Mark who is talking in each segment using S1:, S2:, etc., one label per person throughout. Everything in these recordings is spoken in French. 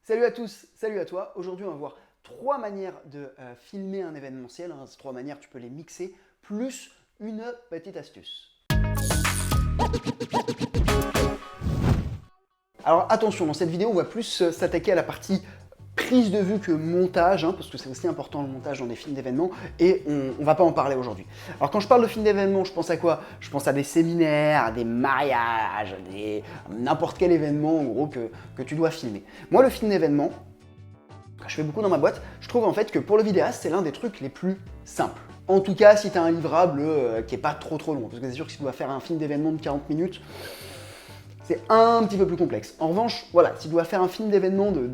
S1: Salut à tous, salut à toi. Aujourd'hui, on va voir trois manières de filmer un événementiel. Ces trois manières, tu peux les mixer, plus une petite astuce. Alors attention, dans cette vidéo, on va plus s'attaquer à la partie prise de vue que montage, parce que c'est aussi important le montage dans des films d'événements, et on va pas en parler aujourd'hui. Alors quand je parle de films d'événements, je pense à quoi? Je pense à des séminaires, à des mariages, n'importe quel événement en gros que tu dois filmer. Moi, le film d'événement, je fais beaucoup dans ma boîte, je trouve en fait que pour le vidéaste, c'est l'un des trucs les plus simples. En tout cas, si tu as un livrable qui est pas trop long, parce que c'est sûr que si tu dois faire un film d'événement de 40 minutes, c'est un petit peu plus complexe. En revanche, voilà, si tu dois faire un film d'événement de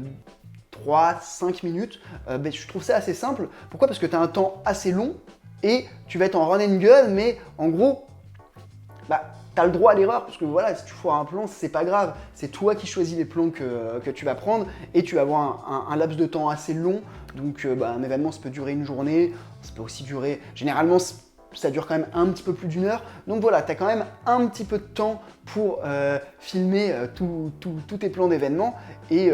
S1: 3-5 minutes, je trouve ça assez simple. Pourquoi? Parce que tu as un temps assez long et tu vas être en run and gun, mais en gros, tu as le droit à l'erreur, parce que voilà, si tu foires un plan, c'est pas grave. C'est toi qui choisis les plans que tu vas prendre et tu vas avoir un laps de temps assez long. Donc un événement, ça peut durer une journée, ça peut aussi durer... Généralement, ça dure quand même un petit peu plus d'une heure. Donc voilà, tu as quand même un petit peu de temps pour filmer tous tes plans d'événements. Et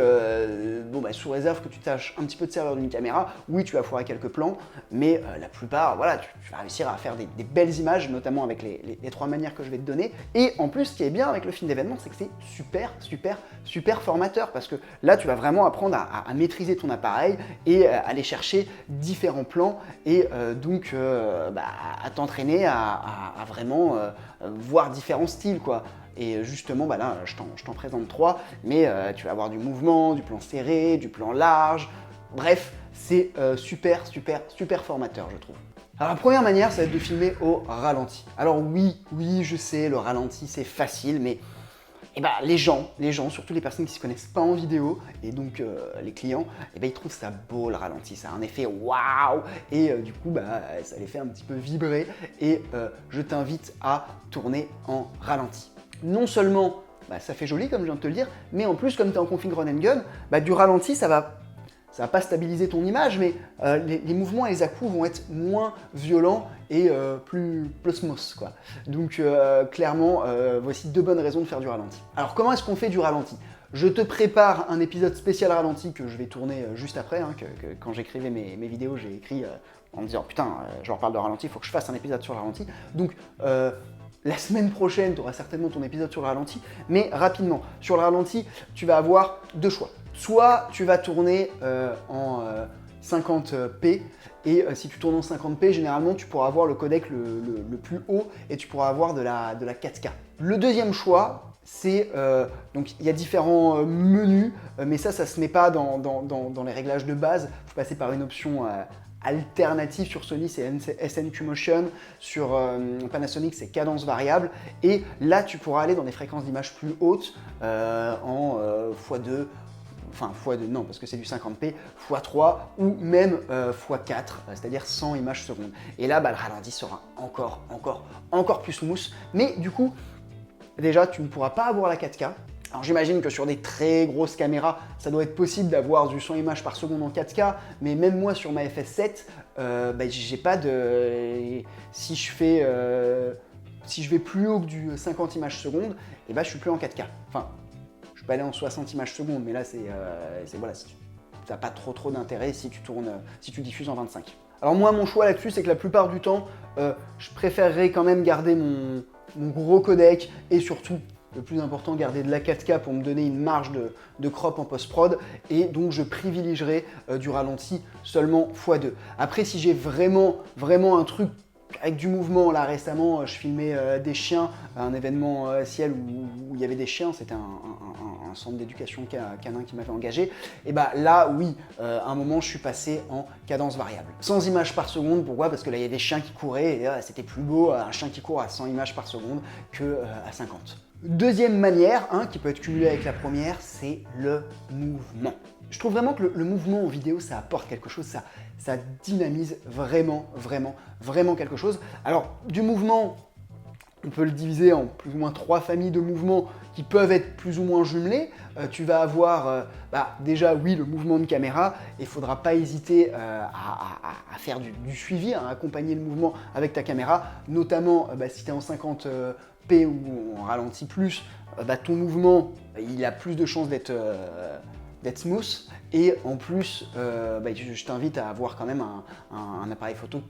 S1: sous réserve que tu tâches un petit peu de servir d'une caméra, oui, tu vas foirer quelques plans, mais la plupart, voilà, tu vas réussir à faire des belles images, notamment avec les trois manières que je vais te donner. Et en plus, ce qui est bien avec le film d'événement, c'est que c'est super formateur, parce que là, tu vas vraiment apprendre à maîtriser ton appareil et aller chercher différents plans et à t'entraîner à vraiment voir différents styles, quoi. Et justement, là, je t'en présente trois, mais tu vas avoir du mouvement, du plan serré, du plan large. Bref, c'est super formateur, je trouve. Alors la première manière, ça va être de filmer au ralenti. Alors oui, je sais, le ralenti, c'est facile, mais les gens, surtout les personnes qui ne se connaissent pas en vidéo, et donc les clients, ils trouvent ça beau le ralenti, ça a un effet waouh, et du coup, ça les fait un petit peu vibrer, et je t'invite à tourner en ralenti. Non seulement ça fait joli, comme je viens de te le dire, mais en plus, comme tu es en config run and gun, du ralenti, ça va pas stabiliser ton image, mais les mouvements et les à-coups vont être moins violents et plus smooth, quoi. Donc clairement, voici deux bonnes raisons de faire du ralenti. Alors comment est-ce qu'on fait du ralenti? Je te prépare un épisode spécial ralenti que je vais tourner juste après, quand j'écrivais mes vidéos, j'ai écrit en me disant putain, je leur parle de ralenti, il faut que je fasse un épisode sur le ralenti. Donc la semaine prochaine, tu auras certainement ton épisode sur le ralenti, mais rapidement, sur le ralenti, tu vas avoir deux choix. Soit tu vas tourner en 50p, et si tu tournes en 50p, généralement tu pourras avoir le codec le plus haut et tu pourras avoir de la 4K. Le deuxième choix, c'est, donc il y a différents menus, mais ça se met pas dans les réglages de base, il faut passer par une option alternative. Sur Sony, c'est SNQ Motion, sur Panasonic, c'est cadence variable, et là tu pourras aller dans des fréquences d'image plus hautes en x2, enfin x2 non parce que c'est du 50p, x3 ou même x4, c'est-à-dire 100 images secondes. Et là, le ralenti sera encore plus smooth, mais du coup, déjà, tu ne pourras pas avoir la 4K. Alors j'imagine que sur des très grosses caméras, ça doit être possible d'avoir du 100 images par seconde en 4K, mais même moi sur ma FS7, j'ai pas de... Si je vais plus haut que du 50 images secondes, je suis plus en 4K. Enfin, je peux aller en 60 images secondes, mais là voilà, ça n'a pas trop d'intérêt si tu diffuses en 25. Alors moi, mon choix là-dessus, c'est que la plupart du temps, je préférerais quand même garder mon gros codec et surtout, le plus important, garder de la 4K pour me donner une marge de crop en post-prod, et donc je privilégierai du ralenti seulement x2. Après, si j'ai vraiment un truc avec du mouvement, là récemment, je filmais des chiens, un événement ciel où il y avait des chiens, c'était un centre d'éducation canin qui m'avait engagé, et là, oui, à un moment, je suis passé en cadence variable. 100 images par seconde, pourquoi? Parce que là, il y a des chiens qui couraient, et c'était plus beau, un chien qui court à 100 images par seconde que à 50. Deuxième manière, qui peut être cumulée avec la première, c'est le mouvement. Je trouve vraiment que le mouvement en vidéo, ça apporte quelque chose, ça dynamise vraiment quelque chose. Alors, du mouvement, on peut le diviser en plus ou moins trois familles de mouvements qui peuvent être plus ou moins jumelés. Tu vas avoir déjà, oui, le mouvement de caméra, et il ne faudra pas hésiter à faire du suivi, à accompagner le mouvement avec ta caméra, notamment si tu es en 50p ou en ralenti plus, ton mouvement, il a plus de chances d'être d'être smooth, et en plus, je t'invite à avoir quand même un appareil photo,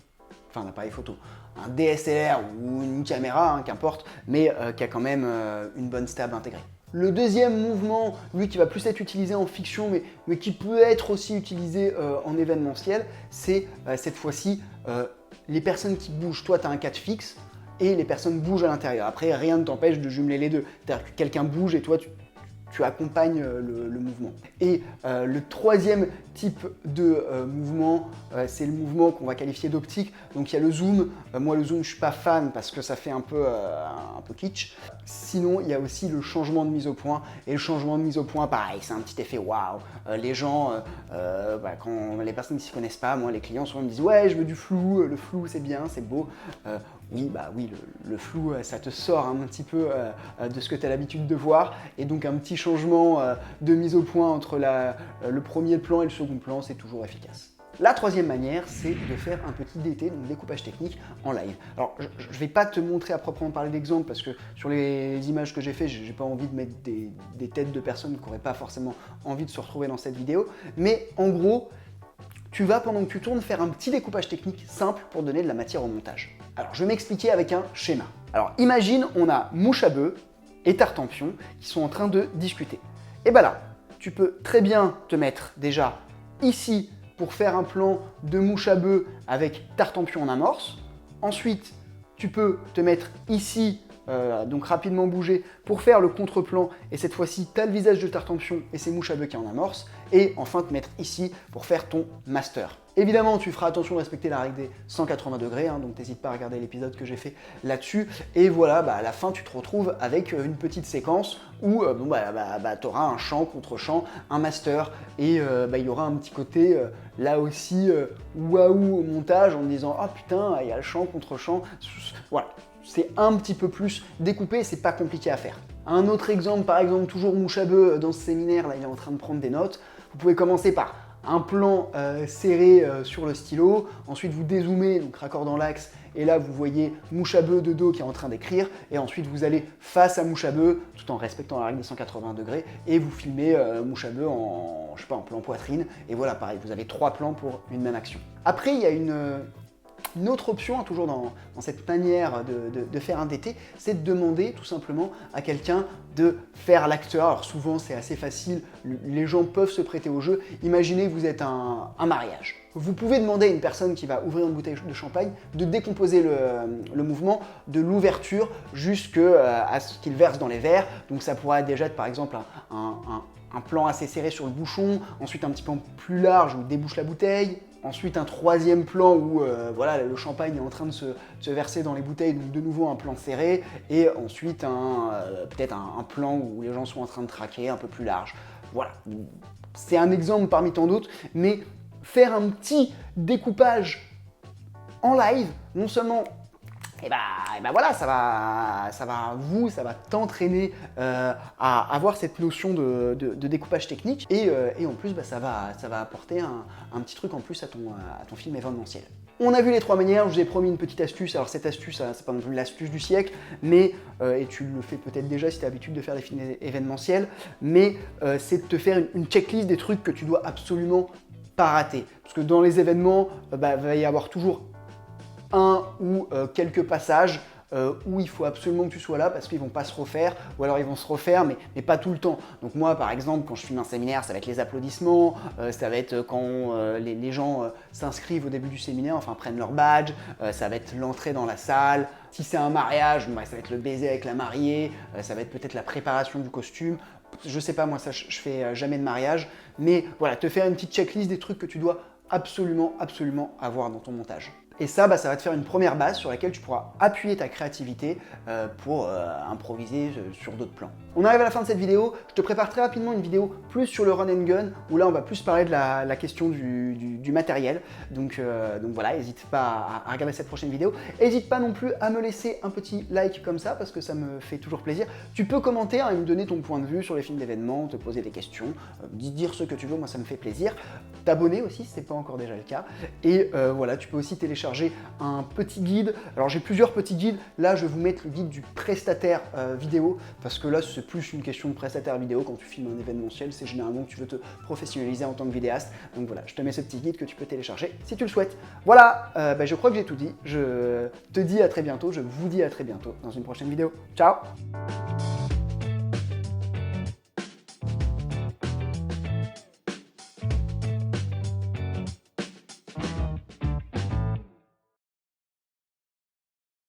S1: enfin un appareil photo, un DSLR ou une caméra, hein, qu'importe, mais qui a quand même une bonne stab intégrée. Le deuxième mouvement, lui qui va plus être utilisé en fiction, mais qui peut être aussi utilisé en événementiel, c'est cette fois-ci les personnes qui bougent. Toi, tu as un cadre fixe et les personnes bougent à l'intérieur. Après, rien ne t'empêche de jumeler les deux. C'est-à-dire que quelqu'un bouge et toi, tu accompagnes le mouvement. Et le troisième type de mouvement, c'est le mouvement qu'on va qualifier d'optique. Donc il y a le zoom. Moi, le zoom, je ne suis pas fan parce que ça fait un peu kitsch. Sinon, il y a aussi le changement de mise au point. Et le changement de mise au point, pareil, c'est un petit effet waouh. Les gens, quand les personnes qui ne s'y connaissent pas, moi, les clients souvent me disent « Ouais, je veux du flou, le flou, c'est bien, c'est beau. » Oui, le flou, ça te sort un petit peu de ce que tu as l'habitude de voir. Et donc, un petit changement de mise au point entre le premier plan et le second plan, c'est toujours efficace. La troisième manière, c'est de faire un petit DT, donc découpage technique, en live. Alors, je ne vais pas te montrer à proprement parler d'exemple parce que sur les images que j'ai fait, j'ai pas envie de mettre des têtes de personnes qui n'auraient pas forcément envie de se retrouver dans cette vidéo. Mais en gros, tu vas, pendant que tu tournes, faire un petit découpage technique simple pour donner de la matière au montage. Alors, je vais m'expliquer avec un schéma. Alors, imagine, on a Mouche à bœuf et Tartempion qui sont en train de discuter. Et bien là, tu peux très bien te mettre déjà ici pour faire un plan de Mouche à bœuf avec Tartempion en amorce. Ensuite, tu peux te mettre ici, donc rapidement bouger, pour faire le contre-plan. Et cette fois-ci, tu as le visage de Tartempion et c'est Mouche à bœuf qui est en amorce. Et enfin, te mettre ici pour faire ton master. Évidemment, tu feras attention de respecter la règle des 180 degrés, hein, donc n'hésite pas à regarder l'épisode que j'ai fait là-dessus. Et voilà, à la fin, tu te retrouves avec une petite séquence où tu auras un champ contre champ, un master, et il y aura un petit côté, là aussi, waouh au montage, en disant « Ah putain, il y a le champ contre champ ». Voilà, c'est un petit peu plus découpé, c'est pas compliqué à faire. Un autre exemple, par exemple, toujours Mouche à bœuf dans ce séminaire, là, il est en train de prendre des notes. Vous pouvez commencer par un plan serré sur le stylo, ensuite vous dézoomez, donc raccord dans l'axe, et là vous voyez Mouche à bœuf de dos qui est en train d'écrire, et ensuite vous allez face à Mouche à bœuf, tout en respectant la règle des 180 degrés, et vous filmez Mouche à bœuf en plan poitrine, et voilà, pareil, vous avez 3 plans pour une même action. Après, il y a une autre option, hein, toujours dans cette manière de faire un DT, c'est de demander tout simplement à quelqu'un de faire l'acteur. Alors souvent c'est assez facile, les gens peuvent se prêter au jeu. Imaginez que vous êtes un mariage. Vous pouvez demander à une personne qui va ouvrir une bouteille de champagne de décomposer le mouvement de l'ouverture jusqu'à ce qu'il verse dans les verres. Donc ça pourrait déjà être par exemple un plan assez serré sur le bouchon, ensuite un petit peu plus large où débouche la bouteille. Ensuite, un troisième plan où le champagne est en train de se verser dans les bouteilles, donc de nouveau un plan serré. Et ensuite, peut-être un plan où les gens sont en train de traquer, un peu plus large. Voilà, c'est un exemple parmi tant d'autres, mais faire un petit découpage en live, non seulement voilà, ça va t'entraîner à avoir cette notion de découpage technique et en plus ça va apporter un petit truc en plus à ton film événementiel. On a vu les 3 manières, je vous ai promis une petite astuce. Alors cette astuce, c'est pas non plus l'astuce du siècle, mais, et tu le fais peut-être déjà si tu as l'habitude de faire des films événementiels, mais c'est de te faire une checklist des trucs que tu dois absolument pas rater. Parce que dans les événements, va y avoir toujours un ou quelques passages où il faut absolument que tu sois là parce qu'ils vont pas se refaire, ou alors ils vont se refaire mais pas tout le temps. Donc moi par exemple quand je filme un séminaire, ça va être les applaudissements, ça va être quand les gens s'inscrivent au début du séminaire, enfin prennent leur badge, ça va être l'entrée dans la salle. Si c'est un mariage, ça va être le baiser avec la mariée, ça va être peut-être la préparation du costume. Je sais pas, moi ça je fais jamais de mariage, mais voilà, te faire une petite checklist des trucs que tu dois absolument avoir dans ton montage. Et ça va te faire une première base sur laquelle tu pourras appuyer ta créativité pour improviser sur d'autres plans. On arrive à la fin de cette vidéo. Je te prépare très rapidement une vidéo plus sur le run and gun, où là on va plus parler de la question du matériel. Donc voilà, n'hésite pas à regarder cette prochaine vidéo. N'hésite pas non plus à me laisser un petit like comme ça, parce que ça me fait toujours plaisir. Tu peux commenter et me donner ton point de vue sur les films d'événements, te poser des questions, dire ce que tu veux, moi ça me fait plaisir. T'abonner aussi si ce n'est pas encore déjà le cas. Et voilà, tu peux aussi télécharger télécharger un petit guide. Alors j'ai plusieurs petits guides, là je vais vous mettre le guide du prestataire vidéo, parce que là c'est plus une question de prestataire vidéo. Quand tu filmes un événementiel, c'est généralement que tu veux te professionnaliser en tant que vidéaste. Donc voilà, je te mets ce petit guide que tu peux télécharger si tu le souhaites. Voilà, je crois que j'ai tout dit. Je te dis à très bientôt, je vous dis à très bientôt dans une prochaine vidéo. Ciao!